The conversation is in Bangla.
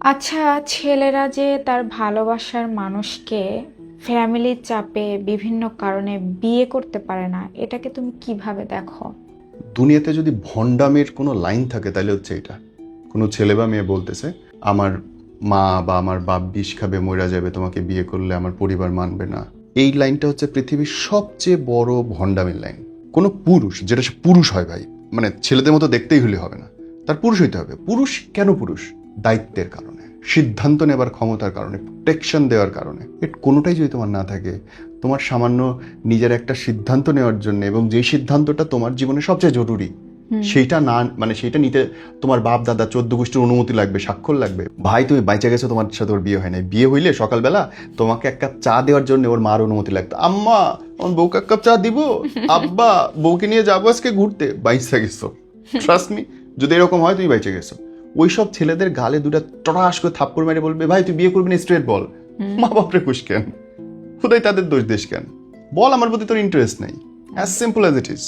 আচ্ছা, ছেলেরা যে তার ভালোবাসার মানুষকে ফ্যামিলির চাপে বিভিন্ন কারণে বিয়ে করতে পারে না, এটাকে তুমি কিভাবে দেখো? দুনিয়াতে যদি ভণ্ডামের কোনো লাইন থাকে তাহলে হচ্ছে এটা। কোনো ছেলে বা মেয়ে বলতেছে আমার মা বা আমার বাপ বিষ খাবে মইরা যাবে, তোমাকে বিয়ে করলে আমার পরিবার মানবে না। এই লাইনটা হচ্ছে পৃথিবীর সবচেয়ে বড় ভণ্ডামের লাইন। কোনো পুরুষ, যেটা সে পুরুষ হয় ভাই, মানে ছেলেদের মতো দেখতেই হলে হবে না, তার পুরুষ হইতে হবে। পুরুষ কেন পুরুষ? দায়িত্বের কারণে, সিদ্ধান্ত নেবার ক্ষমতার কারণে, প্রোটেকশন দেওয়ার কারণে। এর কোনোটাই যদি তোমার না থাকে, তোমার সামান্য নিজের একটা সিদ্ধান্ত নেওয়ার জন্য, এবং যেই সিদ্ধান্তটা তোমার জীবনে সবচেয়ে জরুরি, সেইটা না, মানে সেইটা নিতে তোমার বাপ দাদা 14 গোষ্ঠীর অনুমতি লাগবে, স্বাক্ষর লাগবে। ভাই তুমি বাইচা গেছো, তোমার সাথে ওর বিয়ে হয় নাই। বিয়ে হইলে সকালবেলা তোমাকে এক কাপ চা দেওয়ার জন্য ওর মার অনুমতি লাগতো। আম্মা আমার বউকে এক কাপ চা দিব, আব্বা বউকে নিয়ে যাবো আজকে ঘুরতে। বাইচা গেছো, ট্রাস্ট মি। যদি এরকম হয় তুমি বাইচা গেছো। ওইসব ছেলেদের গালে দুটা টরাস করে থাপ্পড় মেরে বলবে ভাই তুই বিয়ে করবি না, স্ট্রেট বল। মা বাপরে খুশ কেন? খুদাই তাদের দোষ দেশ কেন? বল আমার প্রতি তোর ইন্টারেস্ট নাই। As simple as it is.